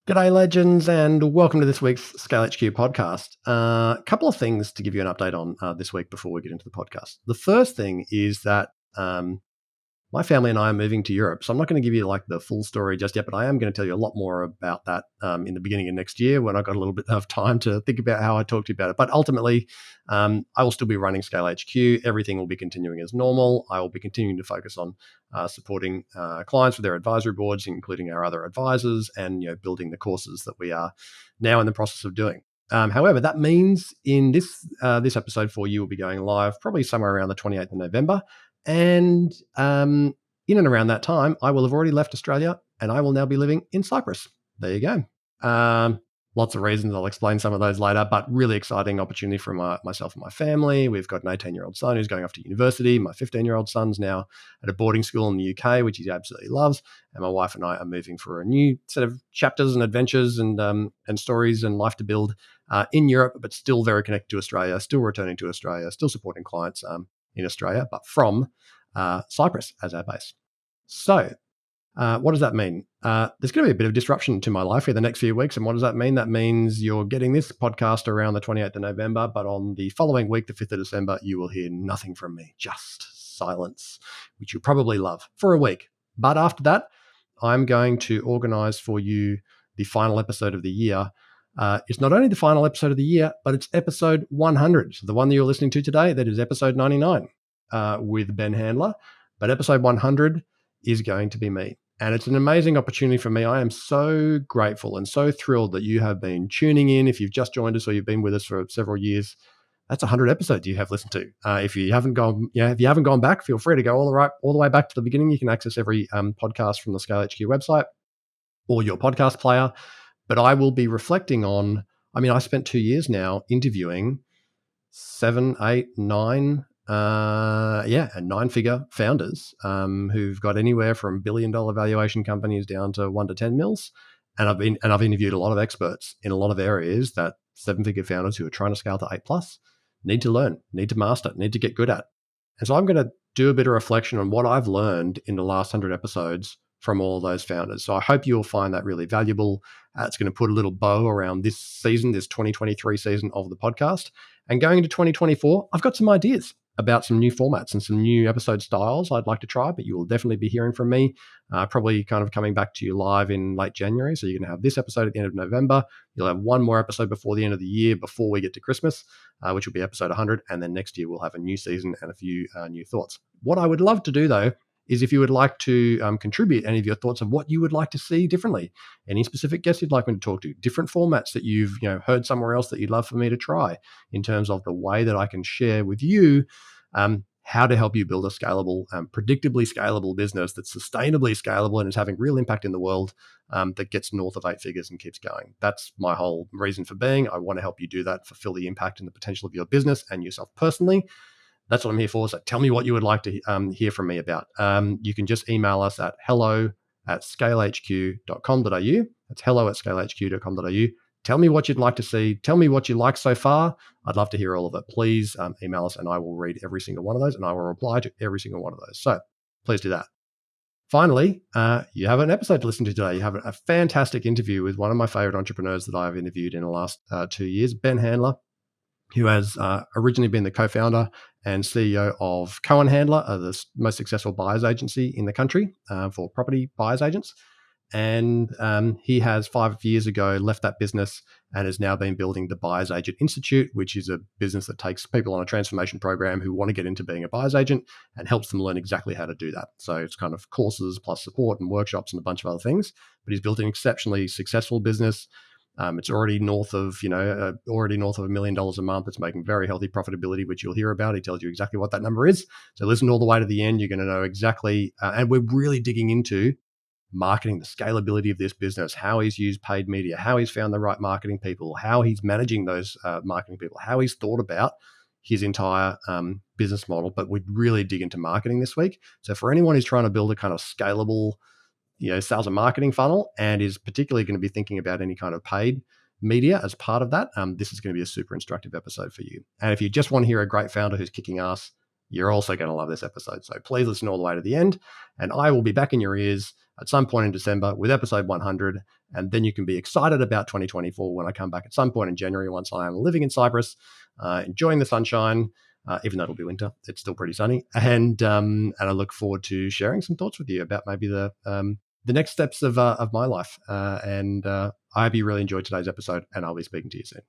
G'day, legends, and welcome to this week's Scale HQ podcast. A couple of things to give you an update on this week before we get into the podcast. The first thing is that my family and I are moving to Europe. So I'm not going to give you like the full story just yet, but I am going to tell you a lot more about that in the beginning of next year when I've got a little bit of time to think about how I talk to you about it. But ultimately, I will still be running Scale HQ. Everything will be continuing as normal. I will be continuing to focus on supporting clients with their advisory boards, including our other advisors, and building the courses that we are now in the process of doing. However, that means in this episode for you will be going live probably somewhere around the 28th of November. And in and around that time, I will have already left Australia and I will now be living in Cyprus. There you go. Lots of reasons. I'll explain some of those later, but really exciting opportunity for myself and my family. We've got an 18-year-old son who's going off to university. My 15-year-old son's now at a boarding school in the UK, which he absolutely loves. And my wife and I are moving for a new set of chapters and adventures and stories and life to build in Europe, but still very connected to Australia, still returning to Australia, still supporting clients in Australia, but from Cyprus as our base. So what does that mean? There's going to be a bit of disruption to my life here the next few weeks. And what does that mean? That means you're getting this podcast around the 28th of November, but on the following week, the 5th of December, you will hear nothing from me, just silence, which you probably love for a week. But after that, I'm going to organize for you the final episode of the year. It's not only the final episode of the year, but it's episode 100. So the one that you're listening to today, that is episode 99 with Ben Handler. But episode 100 is going to be me. And it's an amazing opportunity for me. I am so grateful and so thrilled that you have been tuning in. If you've just joined us or you've been with us for several years, that's 100 episodes you have listened to. If you haven't gone back, feel free to go all the way back to the beginning. You can access every podcast from the Scale HQ website or your podcast player. But I will be reflecting on, I spent 2 years now interviewing 7, 8, 9, and 9-figure founders who've got anywhere from billion-dollar valuation companies down to 1 to 10 mils. And I've interviewed a lot of experts in a lot of areas that 7-figure founders who are trying to scale to 8+ need to learn, need to master, need to get good at. And so I'm going to do a bit of reflection on what I've learned in the last 100 episodes from all those founders. So I hope you'll find that really valuable. It's going to put a little bow around this season, this 2023 season of the podcast. And going into 2024, I've got some ideas about some new formats and some new episode styles I'd like to try, but you will definitely be hearing from me, probably kind of coming back to you live in late January. So you're going to have this episode at the end of November. You'll have one more episode before the end of the year, before we get to Christmas, which will be episode 100. And then next year, we'll have a new season and a few new thoughts. What I would love to do, though, is if you would like to contribute any of your thoughts of what you would like to see differently, any specific guests you'd like me to talk to, different formats that you've heard somewhere else that you'd love for me to try in terms of the way that I can share with you how to help you build a scalable, predictably scalable business that's sustainably scalable and is having real impact in the world that gets north of 8 figures and keeps going. That's my whole reason for being. I want to help you do that, fulfill the impact and the potential of your business and yourself personally. That's what I'm here for. So tell me what you would like to hear from me about. You can just email us at hello@scalehq.com.au. That's hello@scalehq.com.au. Tell me what you'd like to see. Tell me what you like so far. I'd love to hear all of it. Please email us and I will read every single one of those and I will reply to every single one of those. So please do that. Finally, you have an episode to listen to today. You have a fantastic interview with one of my favorite entrepreneurs that I've interviewed in the last 2 years, Ben Handler, who has originally been the co-founder and CEO of Cohen Handler, the most successful buyer's agency in the country for property buyer's agents. And he has 5 years ago left that business and has now been building the Buyer's Agent Institute, which is a business that takes people on a transformation program who want to get into being a buyer's agent and helps them learn exactly how to do that. So it's kind of courses plus support and workshops and a bunch of other things. But he's built an exceptionally successful business. It's already north of $1 million a month. It's making very healthy profitability, which you'll hear about. He tells you exactly what that number is. So listen all the way to the end. You're going to know exactly. And we're really digging into marketing, the scalability of this business, how he's used paid media, how he's found the right marketing people, how he's managing those marketing people, how he's thought about his entire business model. But we really dig into marketing this week. So for anyone who's trying to build a kind of scalable sales and marketing funnel and is particularly going to be thinking about any kind of paid media as part of that, this is going to be a super instructive episode for you. And if you just want to hear a great founder who's kicking ass, you're also going to love this episode. So please listen all the way to the end and I will be back in your ears at some point in December with episode 100. And then you can be excited about 2024 when I come back at some point in January once I am living in Cyprus, enjoying the sunshine. Even though it'll be winter, it's still pretty sunny, and I look forward to sharing some thoughts with you about maybe the next steps of my life. And I hope you really enjoyed today's episode, and I'll be speaking to you soon.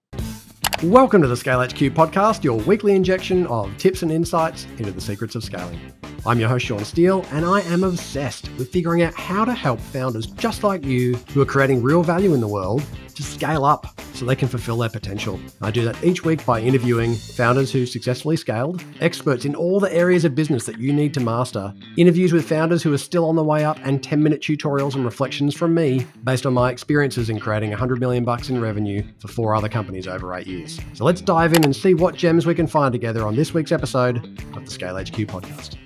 Welcome to the Scale HQ podcast, your weekly injection of tips and insights into the secrets of scaling. I'm your host, Sean Steele, and I am obsessed with figuring out how to help founders just like you who are creating real value in the world to scale up so they can fulfill their potential. I do that each week by interviewing founders who successfully scaled, experts in all the areas of business that you need to master, interviews with founders who are still on the way up, and 10-minute tutorials and reflections from me based on my experiences in creating $100 million in revenue for 4 other companies over 8 years. So let's dive in and see what gems we can find together on this week's episode of the Scale HQ podcast.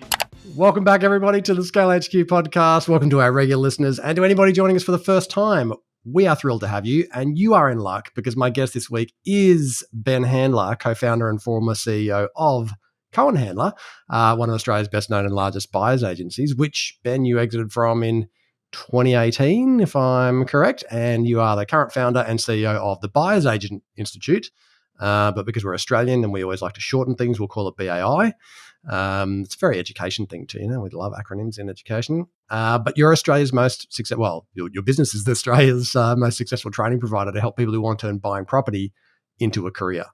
Welcome back, everybody, to the Scale HQ podcast. Welcome to our regular listeners and to anybody joining us for the first time. We are thrilled to have you, and you are in luck because my guest this week is Ben Handler, co-founder and former CEO of Cohen Handler, one of Australia's best known and largest buyers agencies, which, Ben, you exited from in 2018, if I'm correct, and you are the current founder and CEO of the Buyers Agent Institute. But because we're Australian and we always like to shorten things, we'll call it BAI. It's a very education thing too, we love acronyms in education. But you're Australia's most successful, well, your business is Australia's most successful training provider to help people who want to turn buying property into a career.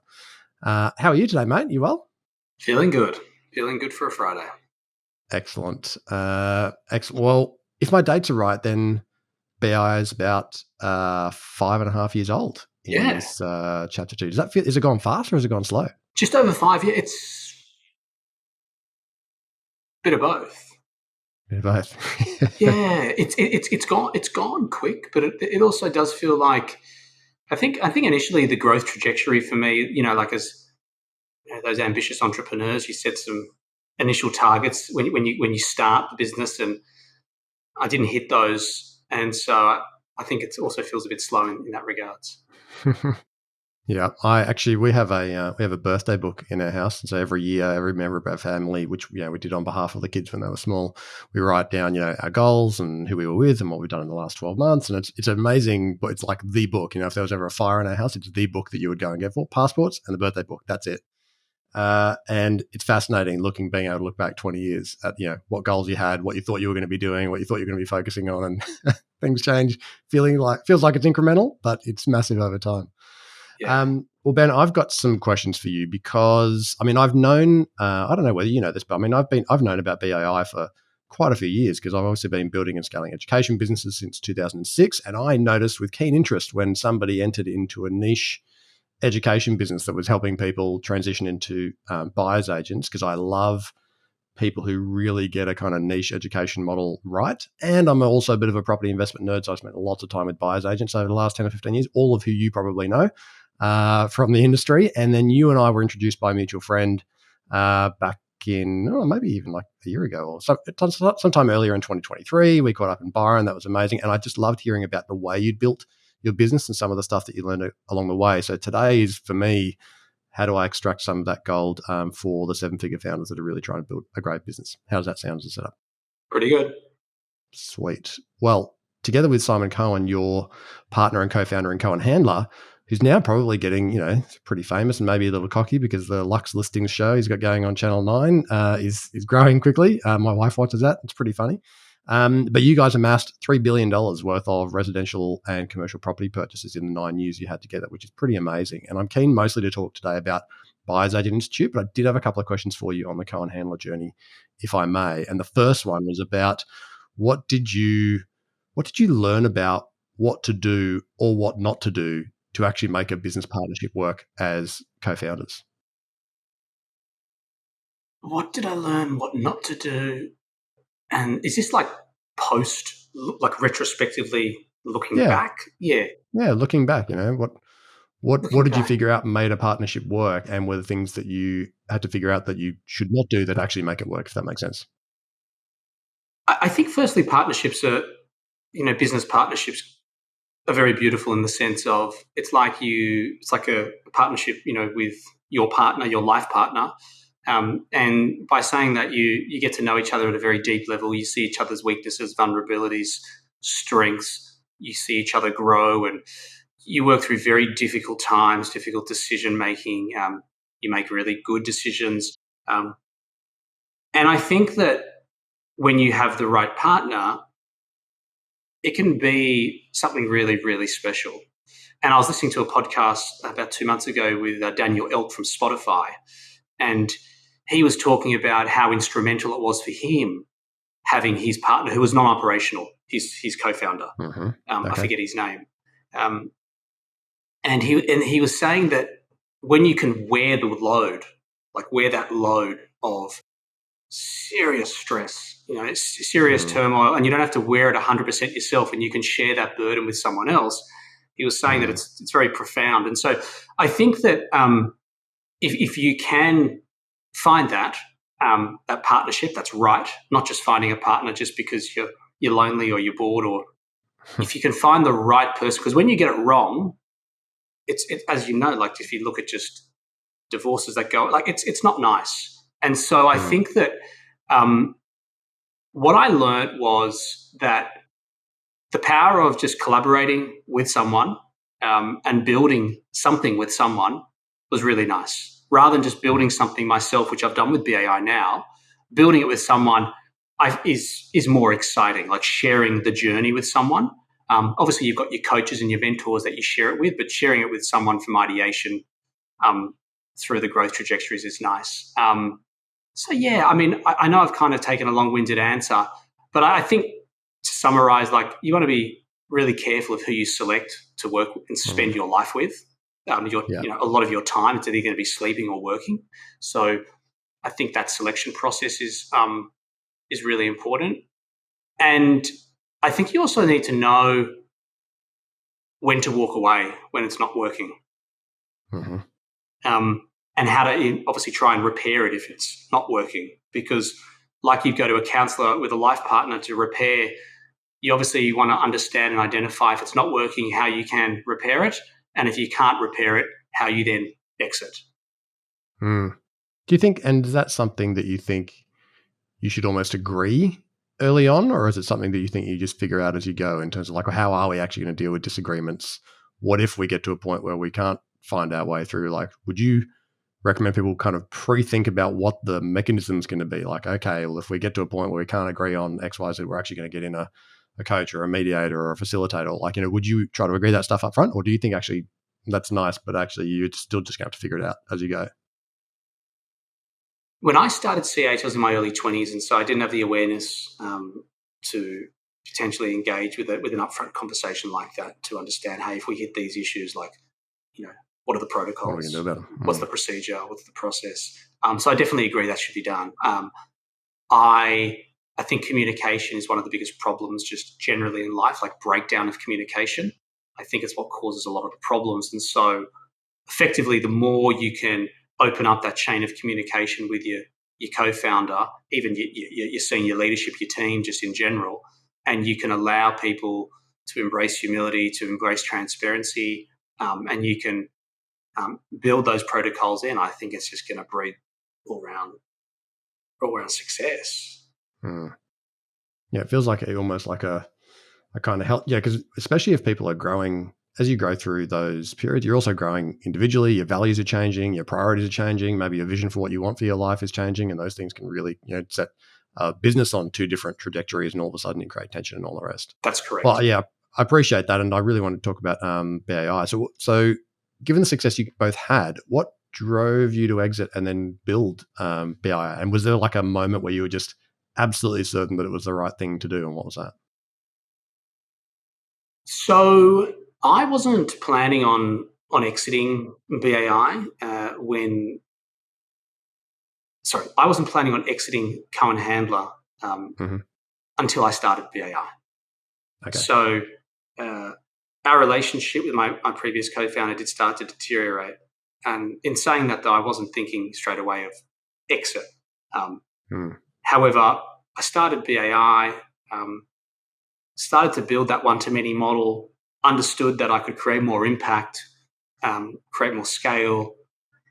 How are you today, mate? You well? Feeling good. Feeling good for a Friday. Excellent. Well, if my dates are right, then BI is about 5.5 years old in this chapter 2. Does that feel? Is it gone fast or has it gone slow? Just over 5 years. It's a bit of both. Yeah, it's gone quick, but it also does feel like I think initially the growth trajectory for me, like as those ambitious entrepreneurs, you set some initial targets when you start the business, and I didn't hit those, and so I think it also feels a bit slow in that regards. Yeah, we have a birthday book in our house, and so every year, every member of our family, which we did on behalf of the kids when they were small, we write down our goals and who we were with and what we've done in the last 12 months, and it's amazing. But it's like the book. If there was ever a fire in our house, it's the book that you would go and get for passports and the birthday book. That's it. And it's fascinating being able to look back 20 years at what goals you had, what you thought you were going to be doing, what you thought you were going to be focusing on, and things change. Feels like it's incremental, but it's massive over time. Yeah. Well, Ben, I've got some questions for you because I've known I don't know whether you know this, but I've known about BAI for quite a few years because I've obviously been building and scaling education businesses since 2006, and I noticed with keen interest when somebody entered into a niche education business that was helping people transition into buyers agents, because I love people who really get a kind of niche education model right. And I'm also a bit of a property investment nerd, so I've spent lots of time with buyers agents over the last 10 or 15 years, all of who you probably know from the industry. And then you and I were introduced by a mutual friend back in, maybe even like a year ago or sometime earlier in 2023. We caught up in Byron. That was amazing. And I just loved hearing about the way you'd built your business and some of the stuff that you learned along the way. So today is, for me, how do I extract some of that gold for the 7-figure founders that are really trying to build a great business? How does that sound as a setup? Pretty good. Sweet. Well, together with Simon Cohen, your partner and co-founder in Cohen Handler, who's now probably getting, pretty famous and maybe a little cocky because the Lux Listings show he's got going on Channel 9 is growing quickly. My wife watches that. It's pretty funny. But you guys amassed $3 billion worth of residential and commercial property purchases in the 9 years you had together, which is pretty amazing. And I'm keen mostly to talk today about Buyers Agent Institute, but I did have a couple of questions for you on the Cohen Handler journey, if I may. And the first one was about what did you learn about what to do or what not to do to actually make a business partnership work as co-founders? What did I learn? What not to do? And is this like retrospectively looking back? Yeah. Yeah, looking back, what did you figure out made a partnership work, and were the things that you had to figure out that you should not do that actually make it work, if that makes sense? I think firstly, partnerships are, business partnerships are very beautiful in the sense of it's like a partnership, with your partner, your life partner. And by saying that, you get to know each other at a very deep level. You see each other's weaknesses, vulnerabilities, strengths. You see each other grow, and you work through very difficult times, difficult decision making. You make really good decisions. And I think that when you have the right partner, it can be something really, really special. And I was listening to a podcast about 2 months ago with Daniel Elk from Spotify, and he was talking about how instrumental it was for him having his partner who was non-operational, his co-founder. Okay. I forget his name. And he was saying that when you can wear the load, like wear that load of serious stress, serious turmoil, and you don't have to wear it 100% yourself, and you can share that burden with someone else. He was saying that it's very profound. And so I think that if you can find that partnership that's right, not just finding a partner just because you're lonely or you're bored, or if you can find the right person, because when you get it wrong, it's as you know, like if you look at just divorces that go, like it's not nice. And so I think that what I learned was that the power of just collaborating with someone and building something with someone was really nice. Rather than just building something myself, which I've done with BAI now, building it with someone is more exciting, like sharing the journey with someone. Obviously, you've got your coaches and your mentors that you share it with, but sharing it with someone from ideation through the growth trajectories is nice. So, yeah, I mean, I know I've kind of taken a long-winded answer, but I think to summarize, like you want to be really careful of who you select to work and spend your life with. A lot of your time, it's either going to be sleeping or working. So I think that selection process is really important. And I think you also need to know when to walk away when it's not working. And how to obviously try and repair it if it's not working. Because like you go to a counselor with a life partner to repair, you obviously want to understand and identify if it's not working, how you can repair it. And if you can't repair it, how you then exit. Do you think, and is that something that you think you should almost agree early on, or is it something that you think you just figure out as you go in terms of like, how are we actually going to deal with disagreements? What if we get to a point where we can't find our way through? Like, would you recommend people kind of pre-think about what the mechanism is going to be? Like, okay, well, if we get to a point where we can't agree on X, Y, Z, we're actually going to get in a coach or a mediator or a facilitator. Like, would you try to agree that stuff up front, or do you think actually that's nice, but actually you're still just going to have to figure it out as you go? When I started CH, I was in my early 20s, and so I didn't have the awareness to potentially engage with an upfront conversation like that to understand, hey, if we hit these issues, like, what are the protocols? What are we going to do about them? What's the procedure? What's the process? So I definitely agree that should be done. I think communication is one of the biggest problems just generally in life, like breakdown of communication. I think it's what causes a lot of the problems. And so effectively, the more you can open up that chain of communication with your co-founder, even your senior leadership, your team, just in general, and you can allow people to embrace humility, to embrace transparency, and you can build those protocols in, I think it's just going to breed all round success. Yeah, it feels like almost like a kind of help. Yeah, because especially if people are growing, as you go through those periods, you're also growing individually. Your values are changing, your priorities are changing. Maybe your vision for what you want for your life is changing, and those things can really set business on two different trajectories, and all of a sudden you create tension and all the rest. That's correct. Well, yeah, I appreciate that, and I really want to talk about BAI. So, given the success you both had, what drove you to exit and then build BAI? And was there like a moment where you were just absolutely certain that it was the right thing to do, and what was that? So I wasn't planning on exiting BAI I wasn't planning on exiting Cohen Handler until I started BAI. Okay. So our relationship with my previous co-founder did start to deteriorate. And in saying that, though, I wasn't thinking straight away of exit. However, I started BAI, started to build that one-to-many model, understood that I could create more impact, create more scale,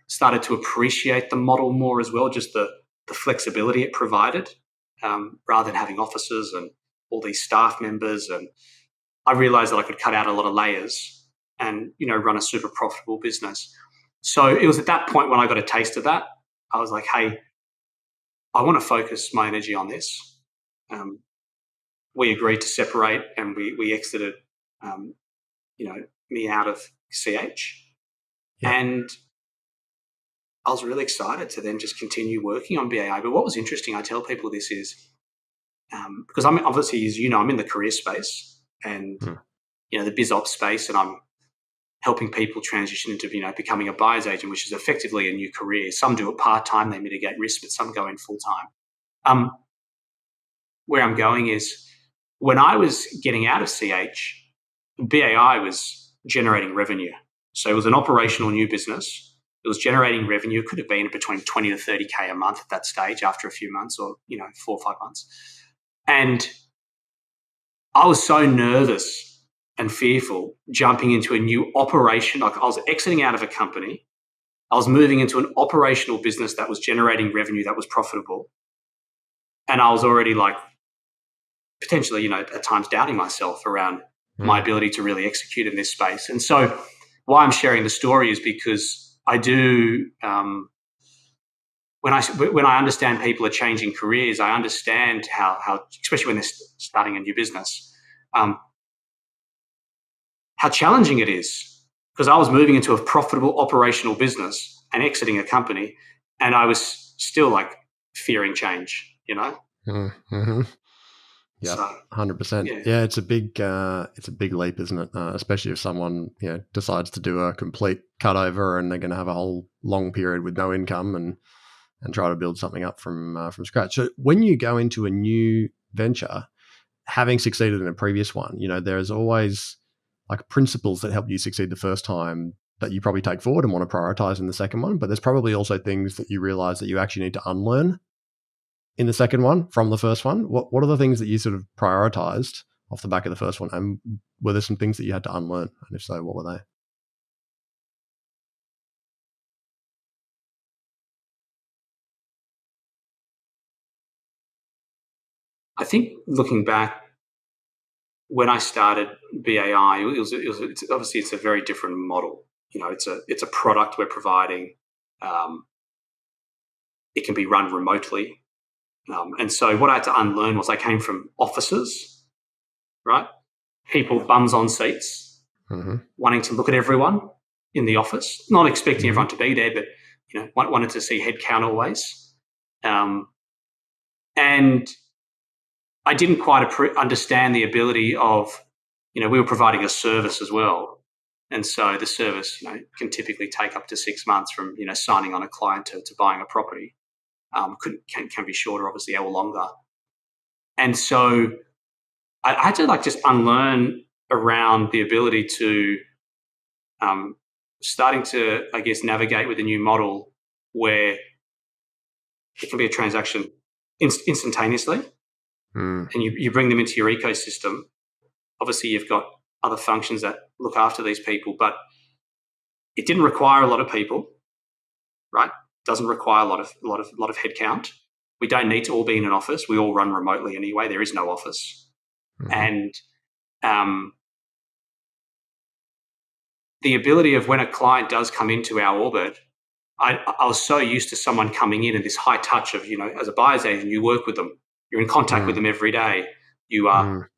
started to appreciate the model more as well, just the flexibility it provided, rather than having offices and all these staff members, and I realized that I could cut out a lot of layers and, run a super profitable business. So it was at that point when I got a taste of that, I was like, hey, I want to focus my energy on this. We agreed to separate, and we exited, me out of CH. Yeah. And I was really excited to then just continue working on BAI. But what was interesting, I tell people this is, because I'm obviously, as you know, I'm in the career space and, the biz ops space, and I'm helping people transition into, becoming a buyer's agent, which is effectively a new career. Some do it part-time, they mitigate risk, but some go in full-time. Where I'm going is, when I was getting out of CH, BAI was generating revenue. So it was an operational new business. It was generating revenue. It could have been between 20 to 30K a month at that stage after a few months, or, 4 or 5 months. And I was so nervous and fearful jumping into a new operation. Like, I was exiting out of a company. I was moving into an operational business that was generating revenue, that was profitable. And I was already like, potentially, at times doubting myself around my ability to really execute in this space. And so why I'm sharing the story is because I do, when I understand people are changing careers, I understand how especially when they're starting a new business, how challenging it is, because I was moving into a profitable operational business and exiting a company, and I was still like fearing change, Mm-hmm. Yeah, So, 100%. Yeah, it's a big leap, isn't it? Especially if someone decides to do a complete cutover and they're going to have a whole long period with no income and try to build something up from scratch. So when you go into a new venture, having succeeded in a previous one, there's always like principles that help you succeed the first time that you probably take forward and want to prioritize in the second one. But there's probably also things that you realize that you actually need to unlearn in the second one from the first one. What are the things that you sort of prioritized off the back of the first one? And were there some things that you had to unlearn? And if so, what were they? I think looking back, when I started BAI, it's obviously it's a very different model. It's a product we're providing. It can be run remotely, and so what I had to unlearn was I came from offices, right? People bums on seats, wanting to look at everyone in the office, not expecting everyone to be there, but wanted to see head count always, and I didn't quite understand the ability of, we were providing a service as well. And so the service, can typically take up to 6 months from, signing on a client to buying a property. Can be shorter, obviously, or longer. And so I had to just unlearn around the ability to starting to, I guess, navigate with a new model where it can be a transaction instantaneously. And you bring them into your ecosystem. Obviously, you've got other functions that look after these people, but it didn't require a lot of people, right? Doesn't require a lot of headcount. We don't need to all be in an office. We all run remotely anyway. There is no office, and the ability of when a client does come into our orbit, I was so used to someone coming in and this high touch of, as a buyer's agent, you work with them. You're in contact with them every day. You are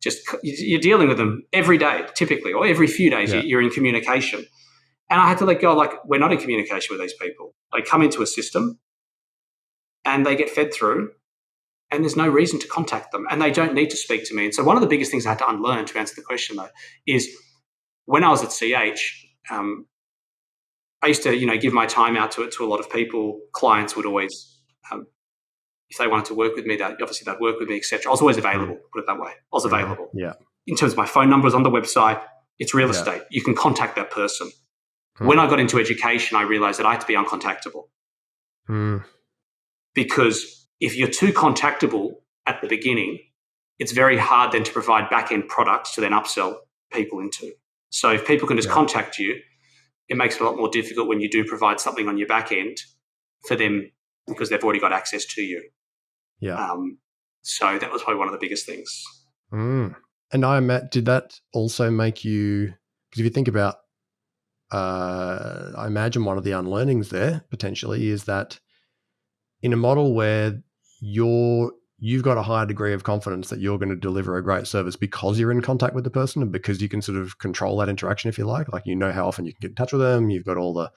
you're dealing with them every day, typically, or every few days. You're in communication. And I had to let go, we're not in communication with these people. They come into a system and they get fed through, and there's no reason to contact them, and they don't need to speak to me. And so one of the biggest things I had to unlearn, to answer the question, though, is when I was at CH, I used to, give my time out to a lot of people. Clients would always, if they wanted to work with me, they'd work with me, etc. I was always available, put it that way. I was available. Yeah. In terms of my phone numbers on the website, it's real estate. You can contact that person. When I got into education, I realized that I had to be uncontactable. Because if you're too contactable at the beginning, it's very hard then to provide back-end products to then upsell people into. So if people can just contact you, it makes it a lot more difficult when you do provide something on your back end for them, because they've already got access to you. Yeah. So that was probably one of the biggest things. Mm. And did that also make you, because if you think about, I imagine one of the unlearnings there potentially is that in a model where you've got a higher degree of confidence that you're going to deliver a great service because you're in contact with the person and because you can sort of control that interaction, if you like you know how often you can get in touch with them, you've got all the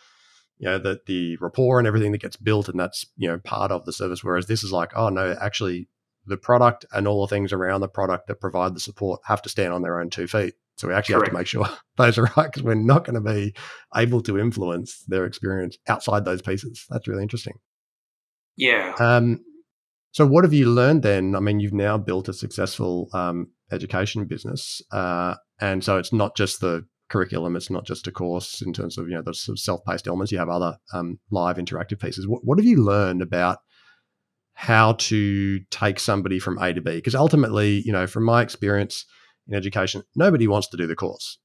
the rapport and everything that gets built, and that's part of the service. Whereas this is like, oh no, actually the product and all the things around the product that provide the support have to stand on their own 2 feet. So we actually have to make sure those are right, because we're not going to be able to influence their experience outside those pieces. That's really interesting. Yeah. So what have you learned then? I mean, you've now built a successful education business, and so it's not just the curriculum, it's not just a course in terms of the sort of self-paced elements. You have other live interactive pieces. What have you learned about how to take somebody from A to B? Because ultimately, from my experience in education, nobody wants to do the course.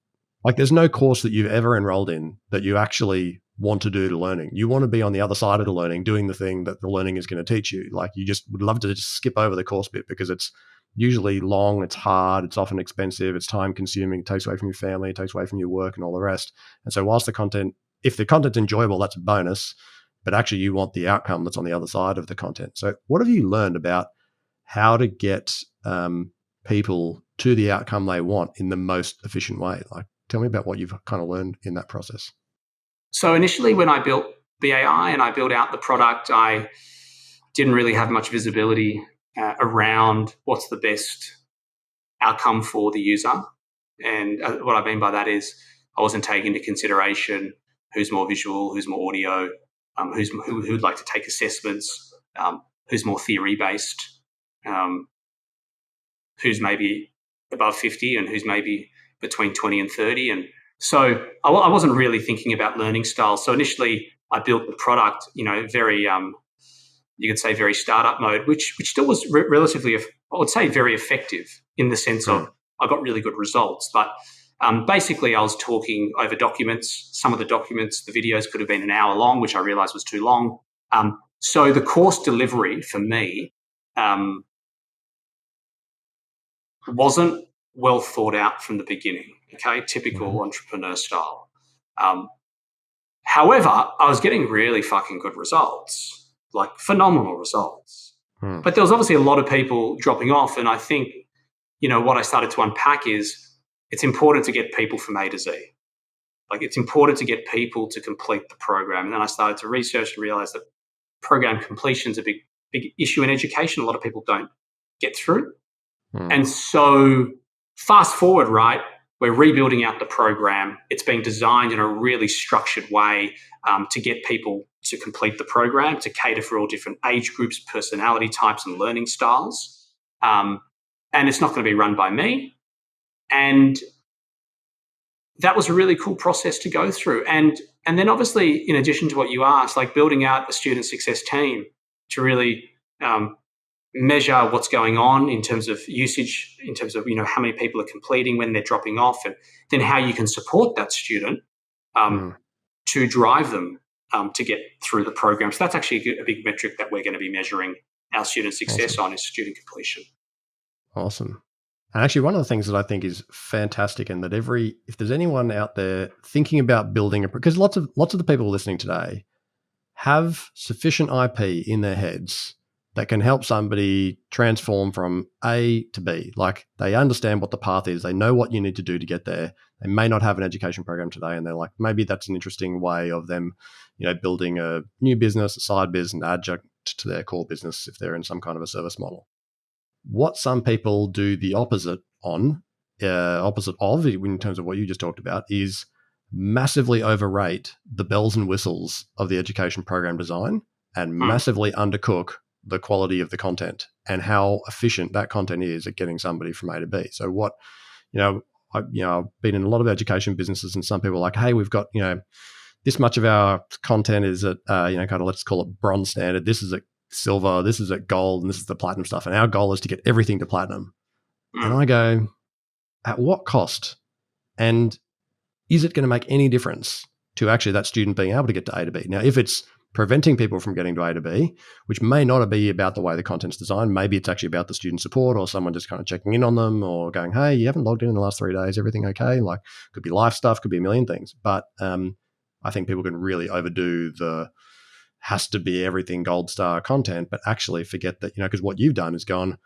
Like, there's no course that you've ever enrolled in that you actually want to do the learning. You want to be on the other side of the learning, doing the thing that the learning is going to teach you. Like, you just would love to just skip over the course bit because it's usually long, it's hard, it's often expensive, it's time consuming, it takes away from your family, it takes away from your work and all the rest. And so whilst if the content's enjoyable, that's a bonus, but actually you want the outcome that's on the other side of the content. So what have you learned about how to get people to the outcome they want in the most efficient way? Like, tell me about what you've kind of learned in that process. So initially when I built BAI and I built out the product, I didn't really have much visibility around what's the best outcome for the user. And what I mean by that is I wasn't taking into consideration who's more visual, who's more audio, who'd like to take assessments, who's more theory-based, who's maybe above 50 and who's maybe between 20 and 30. And so I wasn't really thinking about learning styles. So initially I built the product, very, you could say very startup mode, which still was relatively, I would say, very effective in the sense of I got really good results. But basically I was talking over documents. Some of the documents, the videos could have been an hour long, which I realized was too long. So the course delivery for me wasn't well thought out from the beginning. Okay, typical entrepreneur style. However, I was getting really fucking good results, like phenomenal results. But there was obviously a lot of people dropping off, and I think, what I started to unpack is it's important to get people from A to Z. Like, it's important to get people to complete the program. And then I started to research and realize that program completion is a big issue in education. A lot of people don't get through. And so fast forward, right, we're rebuilding out the program. It's being designed in a really structured way to get people to complete the program, to cater for all different age groups, personality types, and learning styles. And it's not going to be run by me. And that was a really cool process to go through. And then obviously, in addition to what you asked, like building out a student success team to really measure what's going on in terms of usage, in terms of how many people are completing, when they're dropping off, and then how you can support that student to drive them to get through the program. So that's actually a big metric that we're going to be measuring our student success on, is student completion. Awesome. And actually, one of the things that I think is fantastic, and that if there's anyone out there thinking about building because lots of the people listening today have sufficient IP in their heads that can help somebody transform from A to B. Like, they understand what the path is. They know what you need to do to get there. They may not have an education program today, and they're like, maybe that's an interesting way of them, building a new business, a side business, an adjunct to their core business if they're in some kind of a service model. What some people do the opposite of, in terms of what you just talked about, is massively overrate the bells and whistles of the education program design and massively undercook the quality of the content and how efficient that content is at getting somebody from A to B. So I've been in a lot of education businesses, and some people are like, hey, we've got, this much of our content is at, kind of, let's call it bronze standard. This is at silver, this is at gold, and this is the platinum stuff. And our goal is to get everything to platinum. And I go, at what cost? And is it going to make any difference to actually that student being able to get to A to B? Now, if it's preventing people from getting to A to B, which may not be about the way the content's designed. Maybe it's actually about the student support or someone just kind of checking in on them or going, hey, you haven't logged in the last 3 days. Everything okay? Like, could be life stuff, could be a million things. But I think people can really overdo the has to be everything gold star content, but actually forget that, because what you've done is gone,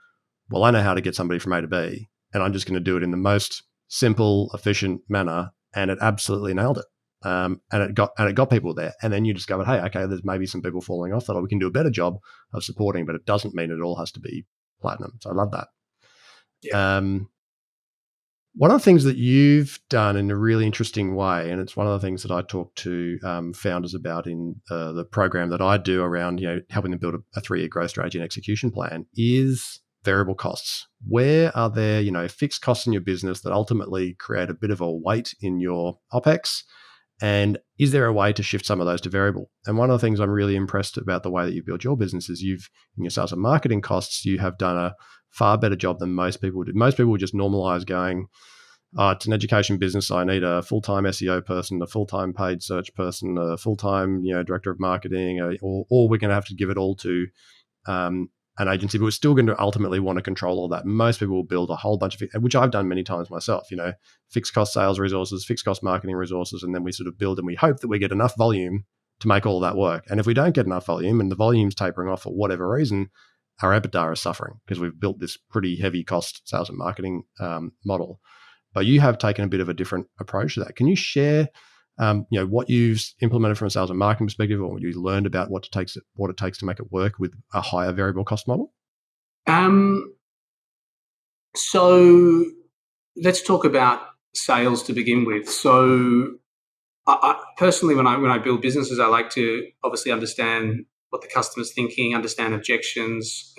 well, I know how to get somebody from A to B, and I'm just going to do it in the most simple, efficient manner. And it absolutely nailed it. And it got people there. And then you discovered, hey, okay, there's maybe some people falling off that we can do a better job of supporting, but it doesn't mean it all has to be platinum. So I love that. Yeah. One of the things that you've done in a really interesting way, and it's one of the things that I talk to founders about in the program that I do around, helping them build a 3-year growth strategy and execution plan, is variable costs. Where are there, fixed costs in your business that ultimately create a bit of a weight in your OPEX? And is there a way to shift some of those to variable? And one of the things I'm really impressed about the way that you build your business is in your sales and marketing costs, you have done a far better job than most people do. Most people would just normalize going, it's an education business. I need a full-time SEO person, a full-time paid search person, a full-time, director of marketing, or we're going to have to give it all to an agency, but we're still going to ultimately want to control all that. Most people will build a whole bunch of, which I've done many times myself, fixed cost sales resources, fixed cost marketing resources, and then we sort of build and we hope that we get enough volume to make all that work. And if we don't get enough volume and the volume's tapering off for whatever reason, our EBITDA is suffering because we've built this pretty heavy cost sales and marketing model. But you have taken a bit of a different approach to that. Can you share what you've implemented from a sales and marketing perspective, or what you learned about what it takes to make it work with a higher variable cost model? So let's talk about sales to begin with. So I personally, when I build businesses, I like to obviously understand what the customer's thinking, understand objections,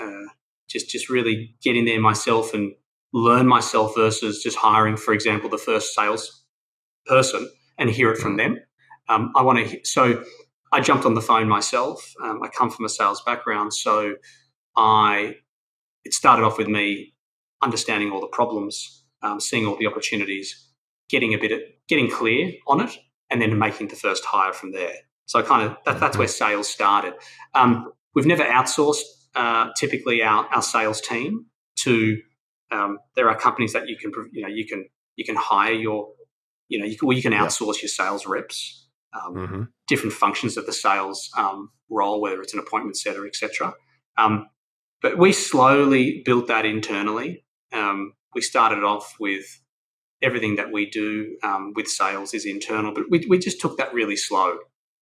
just really get in there myself and learn myself versus just hiring, for example, the first sales person and hear it from them. So I jumped on the phone myself. I come from a sales background, so it started off with me understanding all the problems, seeing all the opportunities, getting clear on it, and then making the first hire from there. So that's where sales started. We've never outsourced typically our sales team to. There are companies that you can hire your. You can outsource your sales reps, different functions of the sales role, whether it's an appointment setter, etc. But we slowly built that internally. We started off with everything that we do with sales is internal, but we just took that really slow.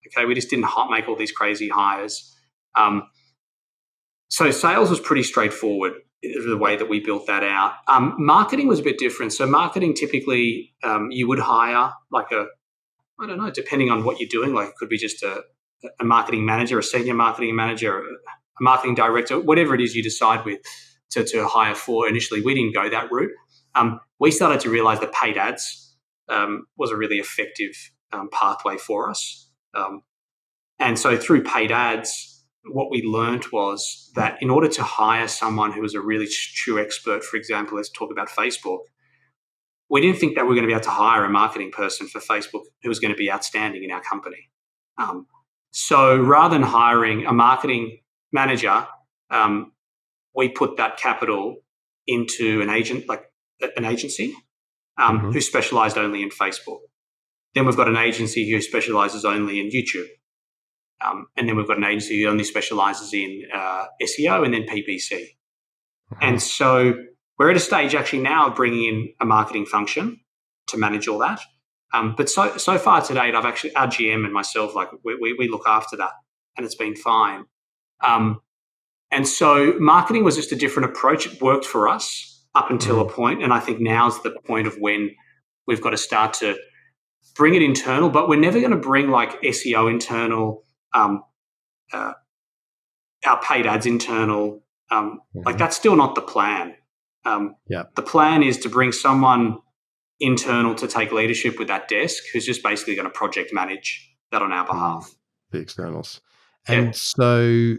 Okay, we just didn't make all these crazy hires. So sales was pretty straightforward, the way that we built that out. Marketing was a bit different. So marketing, typically, you would hire I don't know, depending on what you're doing, like it could be just a marketing manager, a senior marketing manager, a marketing director, whatever it is you decide to hire for. Initially, we didn't go that route. We started to realize that paid ads was a really effective pathway for us. And so through paid ads, what we learned was that in order to hire someone who was a really true expert, for example, let's talk about Facebook, we didn't think that we were going to be able to hire a marketing person for Facebook who was going to be outstanding in our company. So rather than hiring a marketing manager, we put that capital into an agency who specialized only in Facebook. Then we've got an agency who specializes only in YouTube. And then we've got an agency who only specializes in SEO and then PPC. And so we're at a stage actually now of bringing in a marketing function to manage all that. But so far to date, our GM and myself, we look after that, and it's been fine. And so marketing was just a different approach. It worked for us up until a point, and I think now's the point of when we've got to start to bring it internal, but we're never going to bring like SEO internal, our paid ads internal. Like that's still not the plan. The plan is to bring someone internal to take leadership with that desk who's just basically going to project manage that on our behalf. The externals. And so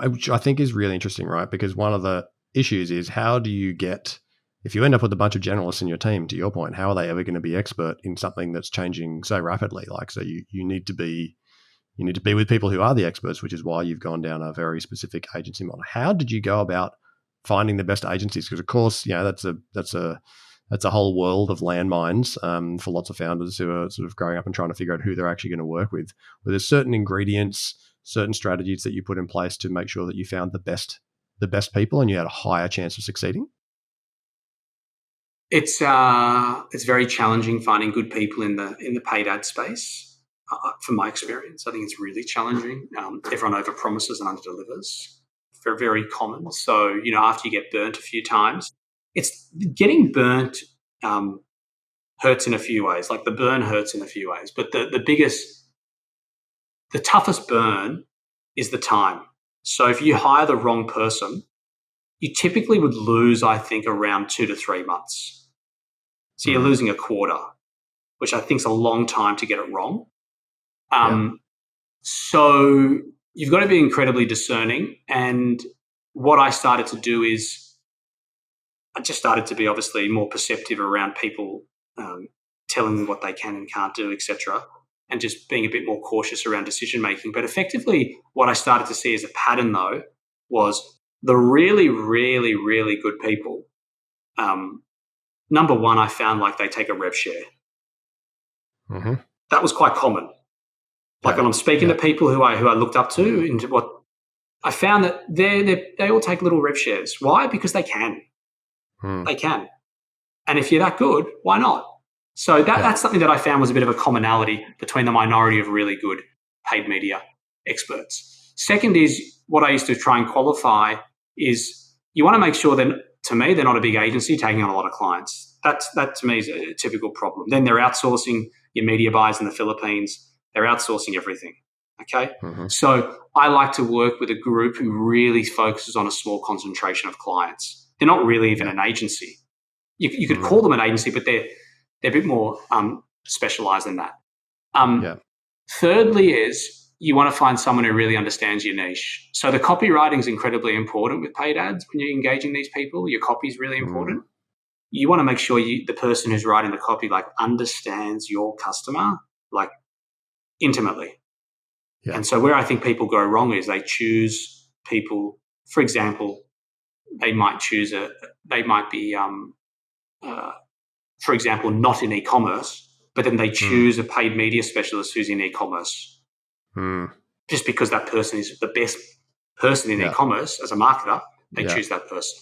which I think is really interesting, right? Because one of the issues is how do you get, if you end up with a bunch of generalists in your team, to your point, how are they ever going to be expert in something that's changing so rapidly? So you need to be, You need to be with people who are the experts, which is why you've gone down a very specific agency model. How did you go about finding the best agencies? Because of course, that's a whole world of landmines for lots of founders who are sort of growing up and trying to figure out who they're actually going to work with. Were there certain ingredients, certain strategies that you put in place to make sure that you found the best people and you had a higher chance of succeeding? It's very challenging finding good people in the paid ad space. From my experience, I think it's really challenging. Everyone overpromises and underdelivers. Very, very common. So, after you get burnt a few times, it's getting burnt hurts in a few ways. Like the burn hurts in a few ways, but the toughest burn is the time. So if you hire the wrong person, you typically would lose, I think, around 2 to 3 months. So you're losing a quarter, which I think is a long time to get it wrong. So you've got to be incredibly discerning. And what I started to do is I just started to be obviously more perceptive around people telling them what they can and can't do, etc., and just being a bit more cautious around decision making. But effectively, what I started to see as a pattern, though, was the really, really, really good people. Number one, I found like they take a rev share. Mm-hmm. That was quite common. Like when I'm speaking to people who I looked up to, into what I found that they all take little rev shares. Why? Because they can. They can. And if you're that good, why not? So that's something that I found was a bit of a commonality between the minority of really good paid media experts. Second is what I used to try and qualify is you want to make sure that, to me, they're not a big agency taking on a lot of clients. That to me is a typical problem. Then they're outsourcing your media buyers in the Philippines. They're outsourcing everything. Okay. So I like to work with a group who really focuses on a small concentration of clients. They're not really even an agency. You could call them an agency, but they're a bit more specialized than that. Thirdly is you want to find someone who really understands your niche. So the copywriting is incredibly important with paid ads. When you're engaging these people, your copy is really important. You want to make sure the person who's writing the copy understands your customer intimately. And so where I think people go wrong is they choose people. For example, they might be for example, not in e-commerce, but then they choose a paid media specialist who's in e-commerce. Just because that person is the best person in e-commerce as a marketer, they choose that person.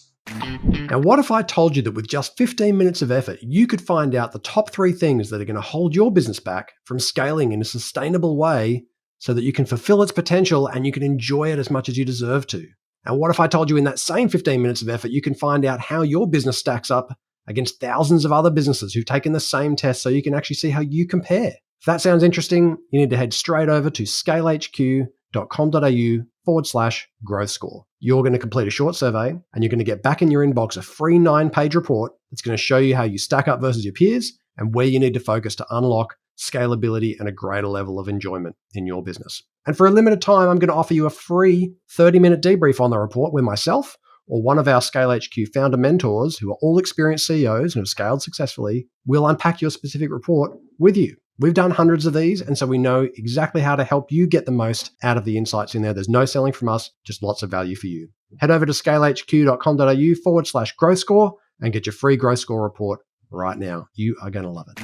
Now, what if I told you that with just 15 minutes of effort, you could find out the top 3 things that are going to hold your business back from scaling in a sustainable way so that you can fulfill its potential and you can enjoy it as much as you deserve to? And what if I told you in that same 15 minutes of effort, you can find out how your business stacks up against thousands of other businesses who've taken the same test so you can actually see how you compare? If that sounds interesting, you need to head straight over to scalehq.com.au/growth score. You're going to complete a short survey and you're going to get back in your inbox a free 9-page report that's going to show you how you stack up versus your peers and where you need to focus to unlock scalability and a greater level of enjoyment in your business. And for a limited time, I'm going to offer you a free 30-minute debrief on the report where myself or one of our Scale HQ founder mentors, who are all experienced CEOs and have scaled successfully, will unpack your specific report with you. We've done hundreds of these, and so we know exactly how to help you get the most out of the insights in there. There's no selling from us, just lots of value for you. Head over to scalehq.com.au/growth score and get your free growth score report right now. You are going to love it.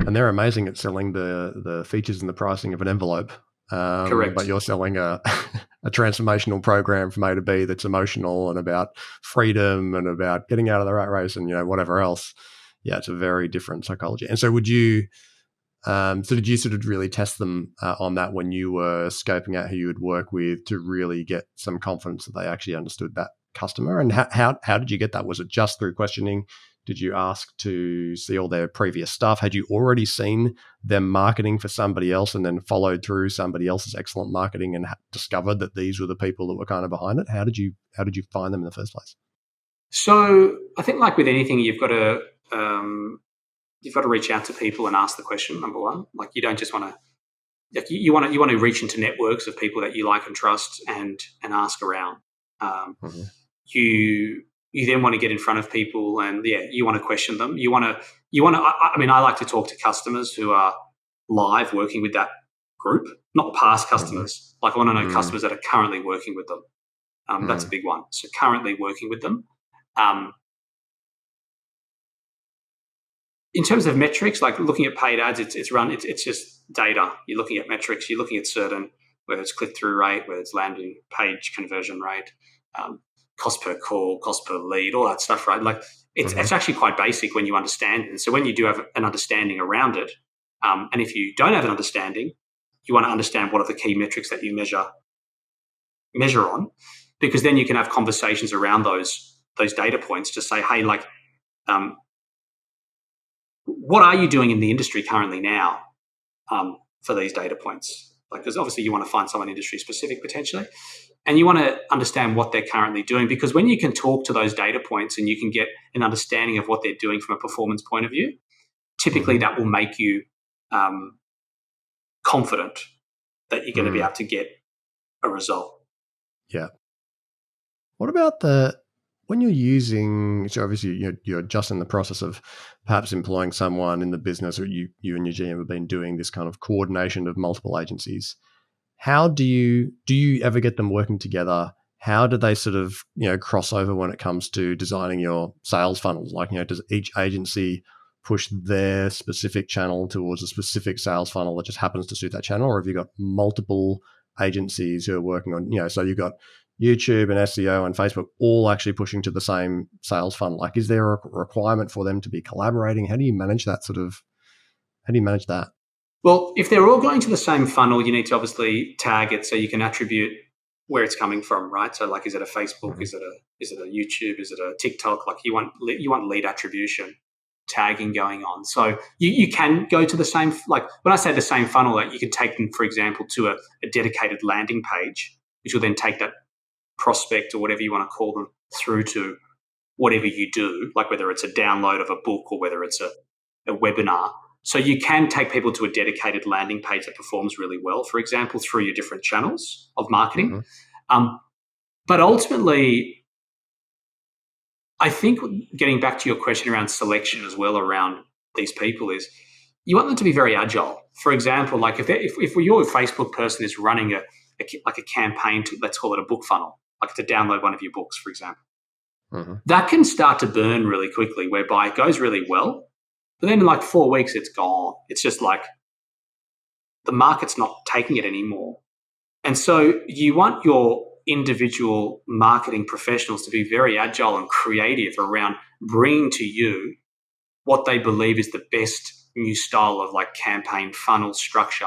And they're amazing at selling the features and the pricing of an envelope. Correct. But you're selling a transformational program from A to B that's emotional and about freedom and about getting out of the rat race and whatever else. Yeah, it's a very different psychology. And so did you sort of really test them on that when you were scoping out who you would work with to really get some confidence that they actually understood that customer? And how did you get that? Was it just through questioning? Did you ask to see all their previous stuff? Had you already seen them marketing for somebody else and then followed through somebody else's excellent marketing and discovered that these were the people that were kind of behind it? How did you find them in the first place? So I think like with anything, you've got to reach out to people and ask the question. Number one, like you don't just want to, you want to reach into networks of people that you like and trust and ask around. You then want to get in front of people and you want to question them. I like to talk to customers who are live working with that group, not past customers. Like I want to know customers that are currently working with them. That's a big one. So currently working with them. In terms of metrics, like looking at paid ads, it's just data. You're looking at metrics. You're looking at certain, whether it's click-through rate, whether it's landing page conversion rate, cost per call, cost per lead, all that stuff, right? Like it's actually quite basic when you understand it. And so when you do have an understanding around it, and if you don't have an understanding, you want to understand what are the key metrics that you measure on, because then you can have conversations around those data points to say, hey, like, what are you doing in the industry currently now for these data points? Like, because obviously you want to find someone industry specific potentially, and you want to understand what they're currently doing, because when you can talk to those data points and you can get an understanding of what they're doing from a performance point of view, typically that will make you confident that you're going to be able to get a result. Yeah. What about when you're using, so obviously you're just in the process of perhaps employing someone in the business, or you and your GM have been doing this kind of coordination of multiple agencies. How do you ever get them working together? How do they sort of, cross over when it comes to designing your sales funnels? Like, does each agency push their specific channel towards a specific sales funnel that just happens to suit that channel? Or have you got multiple agencies who are working on, so you've got YouTube and SEO and Facebook all actually pushing to the same sales funnel? Like, is there a requirement for them to be collaborating? How do you manage that Well, if they're all going to the same funnel, you need to obviously tag it so you can attribute where it's coming from, right? So, like, is it a Facebook? Is it a YouTube? Is it a TikTok? Like, you want lead attribution tagging going on. So you can go to the same, like when I say the same funnel, like you could take them, for example, to a dedicated landing page, which will then take that prospect or whatever you want to call them through to whatever you do, like whether it's a download of a book or whether it's a webinar. So you can take people to a dedicated landing page that performs really well, for example, through your different channels of marketing. But ultimately, I think getting back to your question around selection as well around these people is you want them to be very agile. For example, like if your Facebook person is running a campaign to, let's call it a book funnel, like to download one of your books, for example, that can start to burn really quickly, whereby it goes really well, but then in like 4 weeks, it's gone. It's just like the market's not taking it anymore. And so you want your individual marketing professionals to be very agile and creative around bringing to you what they believe is the best new style of like campaign funnel structure,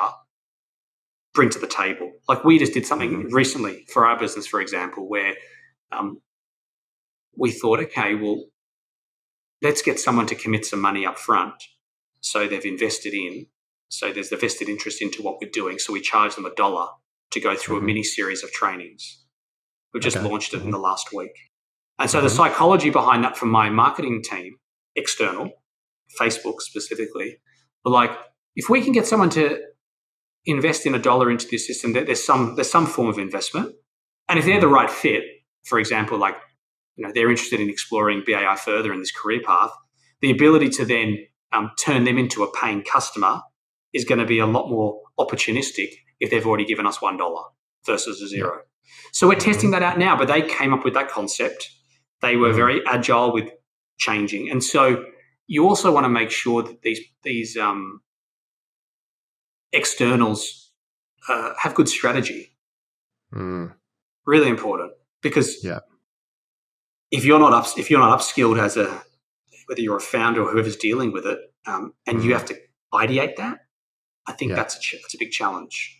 bring to the table. Like we just did something recently for our business, for example, where we thought, okay, well, let's get someone to commit some money up front. So they've invested in, so there's the vested interest into what we're doing. So we charge them $1 to go through a mini series of trainings. We've just launched it in the last week. And so the psychology behind that from my marketing team, external, Facebook specifically, were like, if we can get someone to invest in $1 into this system, there's some form of investment. And if they're the right fit, for example, like, they're interested in exploring BAI further in this career path, the ability to then turn them into a paying customer is going to be a lot more opportunistic if they've already given us $1 versus a $0. Yeah. So we're testing that out now, but they came up with that concept. They were very agile with changing. And so you also want to make sure that these externals have good strategy. Really important, because if you're not upskilled as whether you're a founder or whoever's dealing with it, and you have to ideate that, I think that's a big challenge.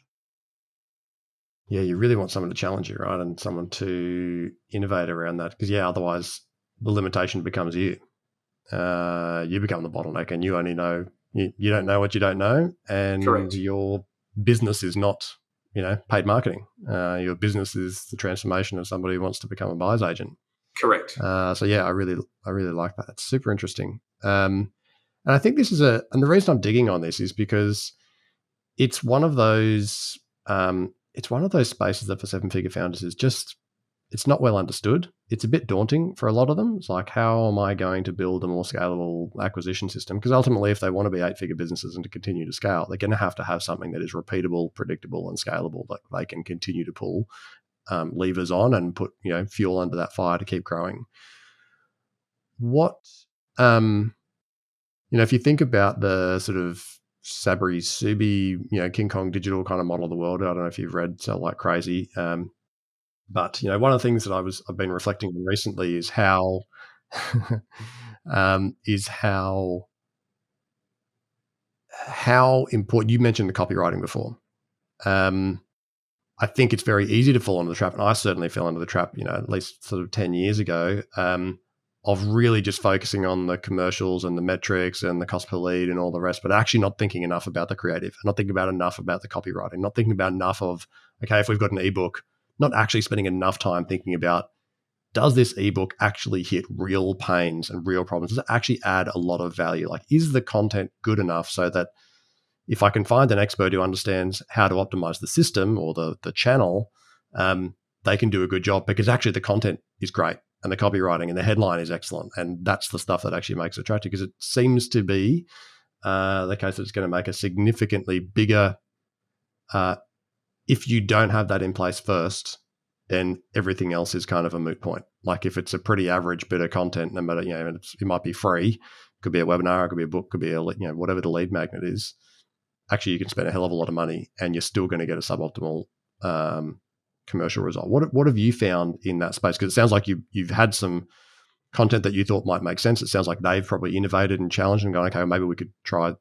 Yeah, you really want someone to challenge you, right? And someone to innovate around that. Because, otherwise the limitation becomes you. You become the bottleneck, and you only know, you don't know what you don't know. And Correct. Your business is not, paid marketing. Your business is the transformation of somebody who wants to become a buyer's agent. Correct. I really like that. It's super interesting. And I think this is and the reason I'm digging on this is because it's one of those spaces that for 7-figure founders is just it's not well understood. It's a bit daunting for a lot of them. It's like, how am I going to build a more scalable acquisition system? Because ultimately, if they want to be 8-figure businesses and to continue to scale, they're going to have something that is repeatable, predictable, and scalable that they can continue to pull levers on and put fuel under that fire to keep growing. What if you think about the sort of Sabri Subi, King Kong digital kind of model of the world, I don't know if you've read Sell Like Crazy, but one of the things that I've been reflecting on recently is how how important, you mentioned the copywriting before. I think it's very easy to fall into the trap, and I certainly fell into the trap, at least sort of 10 years ago, of really just focusing on the commercials and the metrics and the cost per lead and all the rest, but actually not thinking enough about the creative, not thinking about enough about the copywriting, not thinking about enough of, okay, if we've got an ebook, not actually spending enough time thinking about, does this ebook actually hit real pains and real problems? Does it actually add a lot of value? Like, is the content good enough so that if I can find an expert who understands how to optimize the system or the channel, they can do a good job, because actually the content is great and the copywriting and the headline is excellent. And that's the stuff that actually makes it attractive, because it seems to be the case that it's going to make a significantly bigger, if you don't have that in place first, then everything else is kind of a moot point. Like, if it's a pretty average bit of content, no matter, it might be free, it could be a webinar, it could be a book, could be whatever the lead magnet is. Actually, you can spend a hell of a lot of money and you're still going to get a suboptimal commercial result. What have you found in that space? Because it sounds like you've had some content that you thought might make sense. It sounds like they've probably innovated and challenged and gone, okay, maybe we could try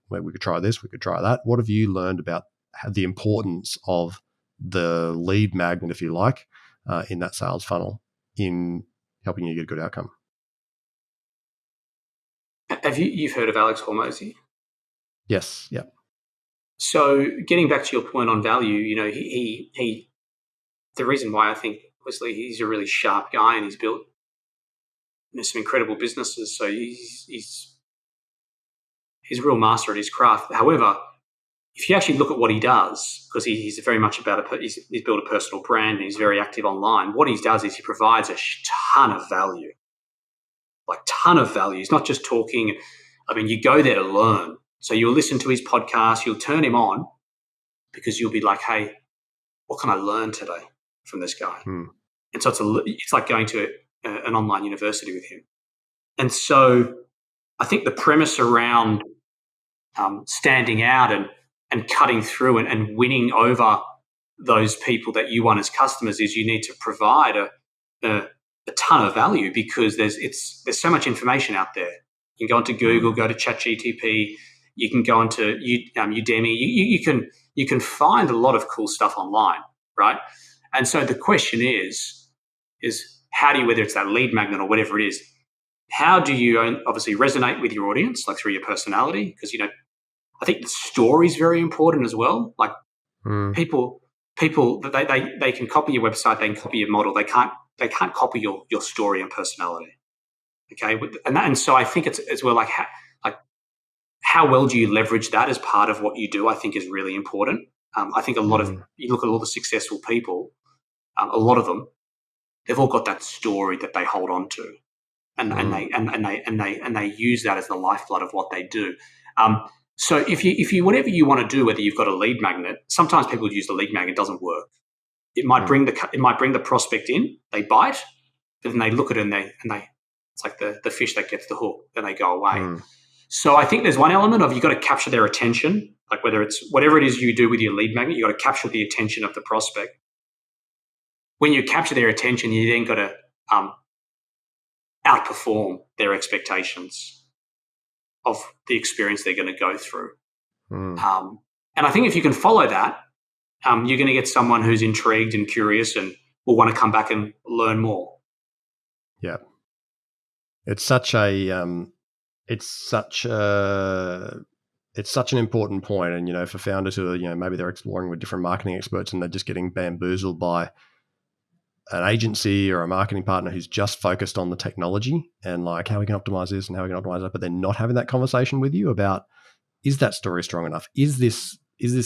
this, we could try that. What have you learned about the importance of the lead magnet, if you like, in that sales funnel in helping you get a good outcome? You've heard of Alex Hormozy? Yes. Yeah. So getting back to your point on value, he the reason why I think, obviously, he's a really sharp guy and he's built some incredible businesses. So he's a real master at his craft. However, if you actually look at what he does, because he's very much about he's built a personal brand and he's very active online. What he does is he provides a ton of value, He's not just talking. I mean, you go there to learn. So you'll listen to his podcast, you'll turn him on, because you'll be like, hey, what can I learn today from this guy? And so it's like going to an online university with him. And so I think the premise around standing out and cutting through and winning over those people that you want as customers is you need to provide a ton of value, because there's so much information out there. You can go into Google, go to ChatGPT, you can go into Udemy. You can find a lot of cool stuff online, right? And so the question is how do you, whether it's that lead magnet or whatever it is, how do you obviously resonate with your audience, like through your personality? Because I think the story is very important as well. Like people they can copy your website, they can copy your model, they can't copy your story and personality. Okay, and so I think it's as well like how well do you leverage that as part of what you do, I think is really important. I think a lot of, you look at all the successful people, a lot of them, they've all got that story that they hold on to, and they use that as the lifeblood of what they do. So if you whatever you want to do, whether you've got a lead magnet, sometimes people use the lead magnet, it doesn't work. It might bring the prospect in, they bite, but then they look at it and they it's like the fish that gets the hook, then they go away. So I think there's one element of, you've got to capture their attention, like whether it's whatever it is you do with your lead magnet, you've got to capture the attention of the prospect. When you capture their attention, you then got to outperform their expectations of the experience they're going to go through. And I think if you can follow that, you're going to get someone who's intrigued and curious and will want to come back and learn more. Yeah. It's such an important point. And, for founders who are, maybe they're exploring with different marketing experts and they're just getting bamboozled by an agency or a marketing partner who's just focused on the technology and like how we can optimize this and how we can optimize that, but they're not having that conversation with you about, is that story strong enough? Is this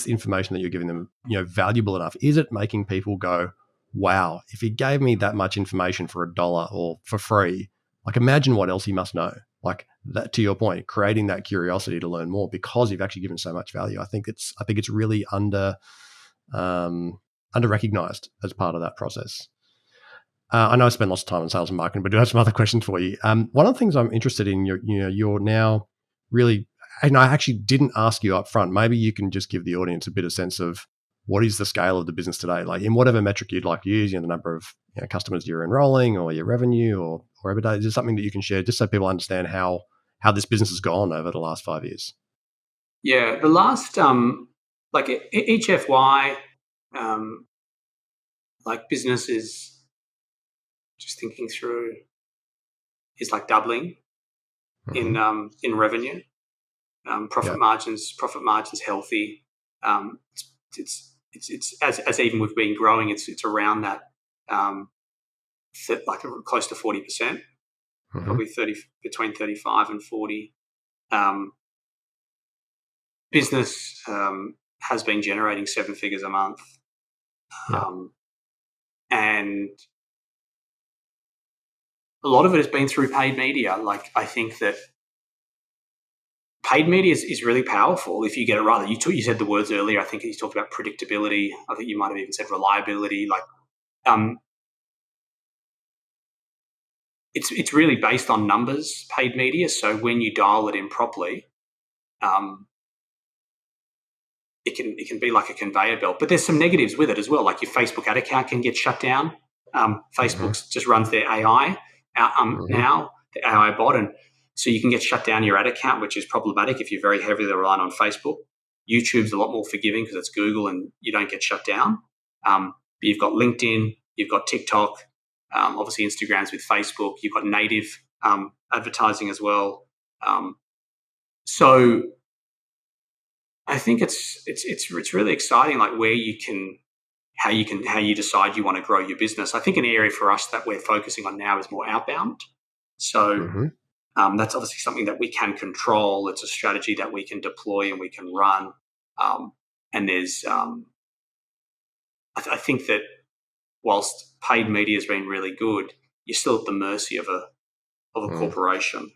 information that you're giving them, valuable enough? Is it making people go, wow, if he gave me that much information for $1 or for free, like imagine what else he must know. Like that, to your point, creating that curiosity to learn more because you've actually given so much value. I think it's really under recognized as part of that process. I know I spend lots of time on sales and marketing, but I do have some other questions for you. One of the things I'm interested in, you're now really, and I actually didn't ask you up front. Maybe you can just give the audience a bit of sense of what is the scale of the business today, like in whatever metric you'd like to use, the number of customers you're enrolling, or your revenue, or EBITDA. Is there something that you can share just so people understand how this business has gone over the last 5 years? Yeah, the last like each FY, like business is just thinking through is like doubling in revenue. Profit margins healthy. It's as even we've been growing, it's around that like close to 40%, probably between 35 and 40. Business has been generating 7 figures a month, and a lot of it has been through paid media. Like I think that paid media is really powerful if you get it right. You said the words earlier. I think you talked about predictability. I think you might have even said reliability. Like, it's really based on numbers, paid media. So when you dial it in properly, it can be like a conveyor belt. But there's some negatives with it as well. Like your Facebook ad account can get shut down. Facebook just runs their AI now, the AI bot, and so you can get shut down your ad account, which is problematic if you're very heavily reliant on Facebook. YouTube's a lot more forgiving because it's Google and you don't get shut down. But you've got LinkedIn, you've got TikTok, obviously Instagram's with Facebook, you've got native advertising as well. So I think it's really exciting, like where you can, how you decide you want to grow your business. I think an area for us that we're focusing on now is more outbound. So that's obviously something that we can control. It's a strategy that we can deploy and we can run. And there's, I think that whilst paid media has been really good, you're still at the mercy of a corporation.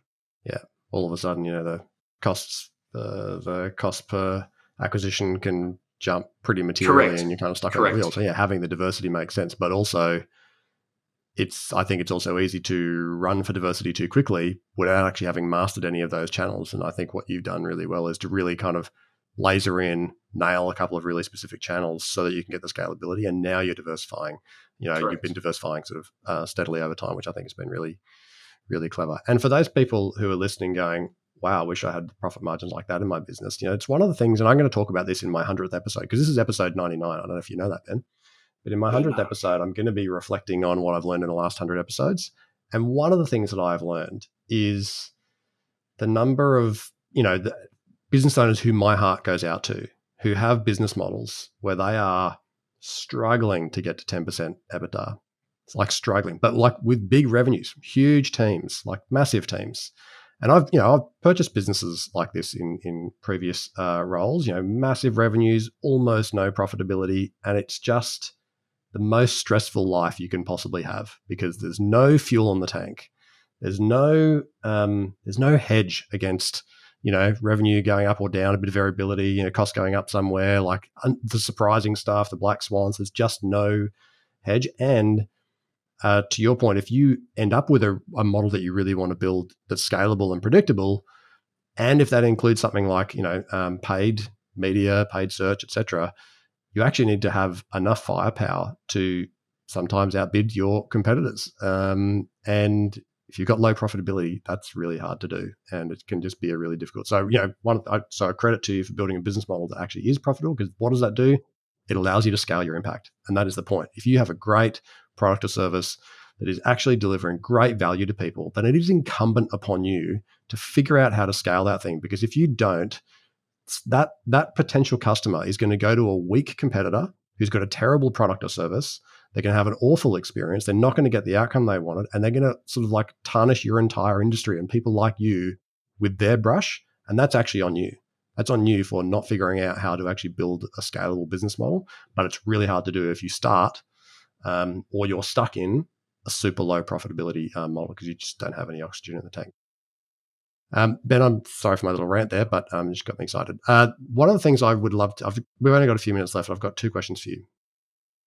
Yeah. All of a sudden, the costs, the cost per acquisition can jump pretty materially, and you're kind of stuck on the wheel. So yeah, having the diversity makes sense, but also I think it's also easy to run for diversity too quickly without actually having mastered any of those channels. And I think what you've done really well is to really kind of laser in, nail a couple of really specific channels so that you can get the scalability. And now you're diversifying. You've been diversifying sort of steadily over time, which I think has been really, really clever. And for those people who are listening going, wow, I wish I had profit margins like that in my business. It's one of the things, and I'm going to talk about this in my 100th episode, because this is episode 99. I don't know if you know that, Ben. But in my 100th episode, I'm going to be reflecting on what I've learned in the last 100 episodes. And one of the things that I've learned is the number of, the business owners who my heart goes out to, who have business models where they are struggling to get to 10% EBITDA. It's like struggling, but like with big revenues, huge teams, like massive teams. And I've purchased businesses like this in previous roles, massive revenues, almost no profitability. And it's just the most stressful life you can possibly have because there's no fuel on the tank. There's no hedge against, revenue going up or down, a bit of variability, costs going up somewhere, like the surprising stuff, the black swans. There's just no hedge. And to your point, if you end up with a model that you really want to build that's scalable and predictable, and if that includes something like, paid media, paid search, etc., you actually need to have enough firepower to sometimes outbid your competitors. And if you've got low profitability, that's really hard to do, and it can just be a really difficult. So, so credit to you for building a business model that actually is profitable, because what does that do? It allows you to scale your impact, and that is the point. If you have a great product or service that is actually delivering great value to people, then it is incumbent upon you to figure out how to scale that thing, because if you don't, that potential customer is going to go to a weak competitor who's got a terrible product or service. They're going to have an awful experience. They're not going to get the outcome they wanted, and they're going to sort of like tarnish your entire industry and people like you with their brush. And that's actually on you. That's on you for not figuring out how to actually build a scalable business model. But it's really hard to do if you start or you're stuck in a super low profitability model because you just don't have any oxygen in the tank. Ben, I'm sorry for my little rant there, but you just got me excited. One of the things I would love to, we've only got a few minutes left. I've got two questions for you.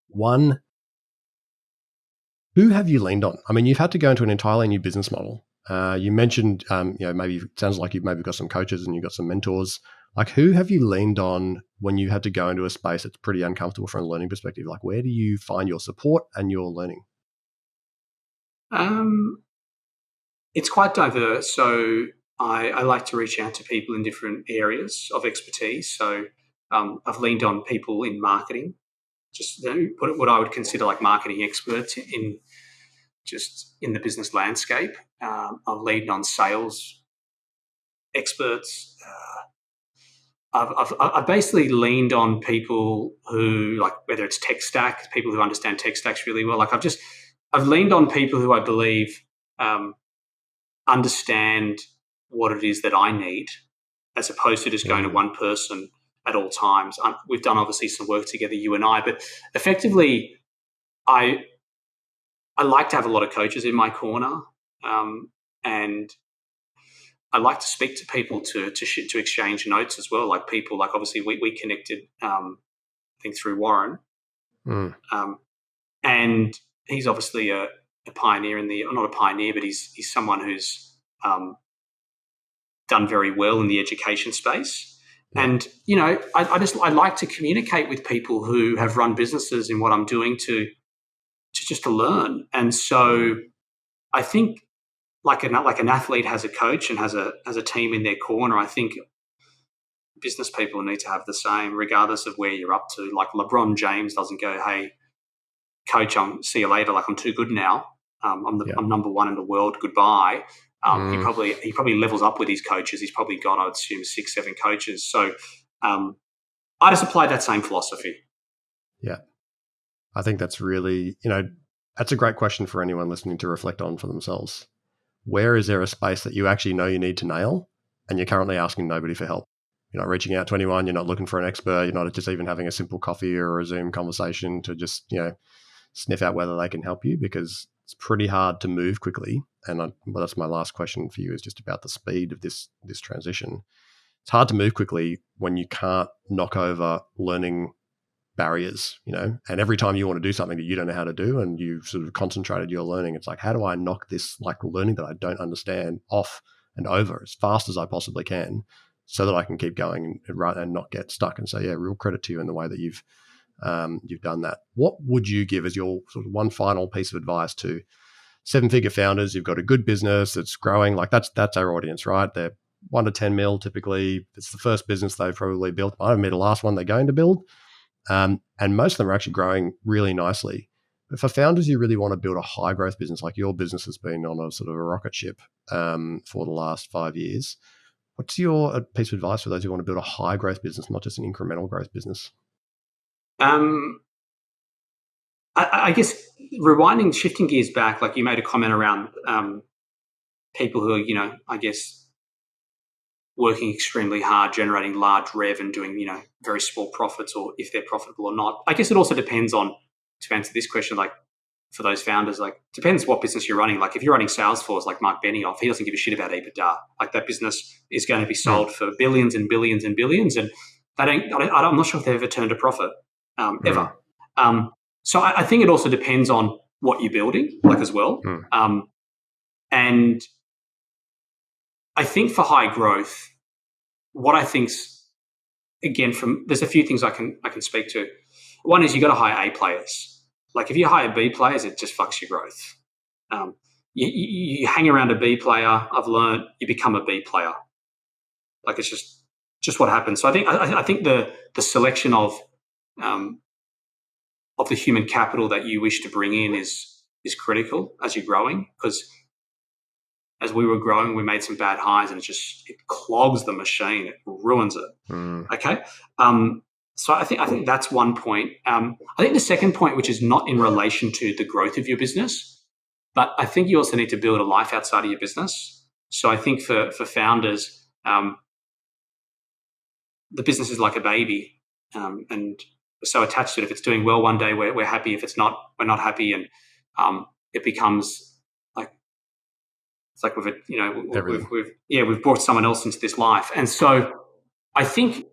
One, who have you leaned on? I mean, you've had to go into an entirely new business model. You mentioned, maybe it sounds like you've maybe got some coaches and you've got some mentors. Like, who have you leaned on when you had to go into a space that's pretty uncomfortable from a learning perspective? Like, where do you find your support and your learning? It's quite diverse. So I like to reach out to people in different areas of expertise. So I've leaned on people in marketing, just what I would consider like marketing experts in the business landscape. I've leaned on sales experts. I've basically leaned on people who, like, whether it's tech stack, people who understand tech stacks really well. Like I've leaned on people who I believe understand what it is that I need, as opposed to just going to one person at all times. We've done obviously some work together, you and I, but effectively, I like to have a lot of coaches in my corner, and I like to speak to people to exchange notes as well. Like people, like obviously we connected, I think through Warren, and he's obviously a pioneer not a pioneer, but he's someone who's done very well in the education space. Yeah. And I like to communicate with people who have run businesses in what I'm doing to learn. And so I think like an athlete has a coach and has a team in their corner. I think business people need to have the same, regardless of where you're up to. Like LeBron James doesn't go, "Hey, coach, see you later. Like I'm too good now. I'm number one in the world. Goodbye." He probably levels up with his coaches. He's probably got, I would assume, 6-7 coaches. So I just apply that same philosophy. Yeah, I think that's really, that's a great question for anyone listening to reflect on for themselves. Where is there a space that you actually know you need to nail and you're currently asking nobody for help? You're not reaching out to anyone. You're not looking for an expert. You're not just even having a simple coffee or a Zoom conversation to just, sniff out whether they can help you, because it's pretty hard to move quickly. And that's my last question for you, is just about the speed of this transition. It's hard to move quickly when you can't knock over learning barriers, and every time you want to do something that you don't know how to do and you've sort of concentrated your learning, it's like, how do I knock this like learning that I don't understand off and over as fast as I possibly can so that I can keep going and not get stuck? And so, yeah, real credit to you in the way that you've done that. What would you give as your sort of one final piece of advice to 7-figure founders? You've got a good business that's growing. Like that's our audience, right? They're 1 to 10 mil typically. It's the first business they've probably built. I haven't met the last one they're going to build. And most of them are actually growing really nicely. But for founders who really want to build a high growth business, like your business has been on a sort of a rocket ship for the last 5 years, what's your piece of advice for those who want to build a high growth business, not just an incremental growth business? I guess shifting gears back, like you made a comment around people who are, I guess, working extremely hard, generating large rev and doing, very small profits, or if they're profitable or not. I guess it also depends on, to answer this question, like for those founders, like depends what business you're running. Like if you're running Salesforce, like Mark Benioff, he doesn't give a shit about EBITDA. Like that business is going to be sold for billions and billions and billions. And I'm not sure if they've ever turned a profit, ever. So I think it also depends on what you're building, like as well. And I think for high growth, what I think's, again, there's a few things I can speak to. One is you got to hire A players. Like if you hire B players, it just fucks your growth. You hang around a B player. I've learned you become a B player. Like it's just what happens. So I think the selection of the human capital that you wish to bring in is critical as you're growing, because as we were growing, we made some bad hires and it clogs the machine. It ruins it. Okay. So I think that's one point. I think the second point, which is not in relation to the growth of your business, but I think you also need to build a life outside of your business. So I think for founders, the business is like a baby, and so attached to it. If it's doing well one day, we're happy. If it's not, we're not happy. And it becomes like, it's like we've brought someone else into this life. And so I think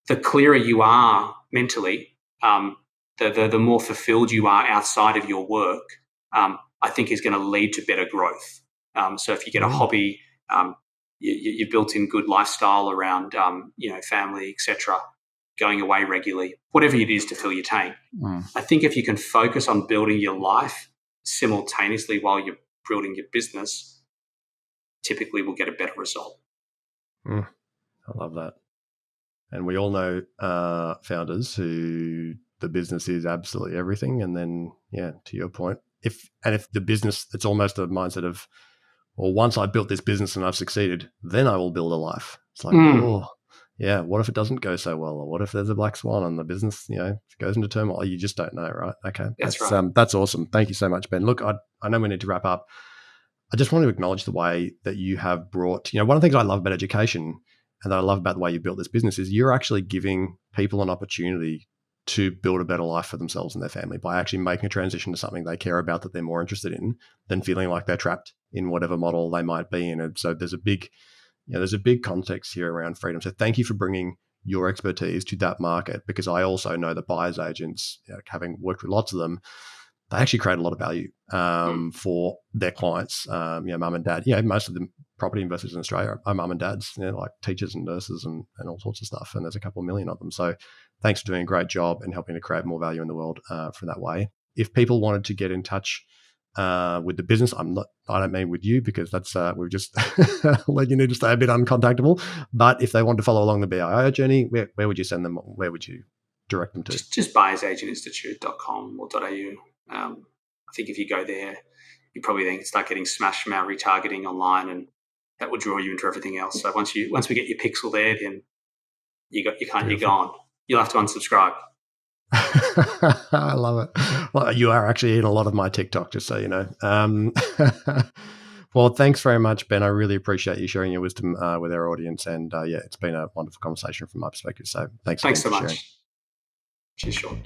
the clearer you are mentally, the more fulfilled you are outside of your work, I think is going to lead to better growth. So if you get a hobby, you've built in good lifestyle around, family, etc., going away regularly, whatever it is to fill your tank. I think if you can focus on building your life simultaneously while you're building your business, typically we'll get a better result. I love that. And we all know founders who the business is absolutely everything. And then, to your point, if the business, it's almost a mindset of, well, once I've built this business and I've succeeded, then I will build a life. It's like, what if it doesn't go so well? Or what if there's a black swan and the business, goes into turmoil? You just don't know, right? Okay. That's right. That's awesome. Thank you so much, Ben. Look, I know we need to wrap up. I just want to acknowledge the way that you have brought, one of the things I love about education and that I love about the way you built this business is you're actually giving people an opportunity to build a better life for themselves and their family by actually making a transition to something they care about that they're more interested in than feeling like they're trapped in whatever model they might be in. And so there's a big context here around freedom. So thank you for bringing your expertise to that market, because I also know that buyer's agents, having worked with lots of them, they actually create a lot of value for their clients. Mum and dad, most of the property investors in Australia are mum and dads, like teachers and nurses and all sorts of stuff. And there's a couple of million of them. So thanks for doing a great job and helping to create more value in the world from that way. If people wanted to get in touch with the business, I don't mean with you, because that's we've just let you need to stay a bit uncontactable. But if they want to follow along the BIO journey, where would you send them? Where would you direct them to? Just buyersagentinstitute.com or .au. I think if you go there, you probably then start getting smashed from our retargeting online, and that will draw you into everything else. So once we get your pixel there, then you're gone. You'll have to unsubscribe. I love it. Well, you are actually in a lot of my TikTok, just so you know. Well, thanks very much, Ben. I really appreciate you sharing your wisdom with our audience. And it's been a wonderful conversation from my perspective. So thanks so much. Sharing. Cheers, Sean.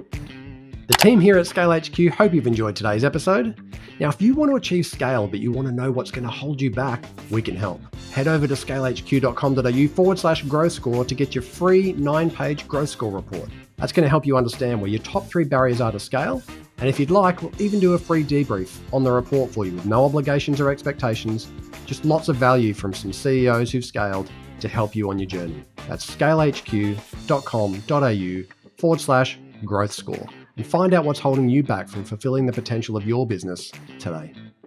The team here at Scale HQ hope you've enjoyed today's episode. Now, if you want to achieve scale, but you want to know what's going to hold you back, we can help. Head over to scalehq.com.au/growth score to get your free 9-page growth score report. That's going to help you understand where your top 3 barriers are to scale. And if you'd like, we'll even do a free debrief on the report for you with no obligations or expectations, just lots of value from some CEOs who've scaled to help you on your journey. That's scalehq.com.au/growth score. And find out what's holding you back from fulfilling the potential of your business today.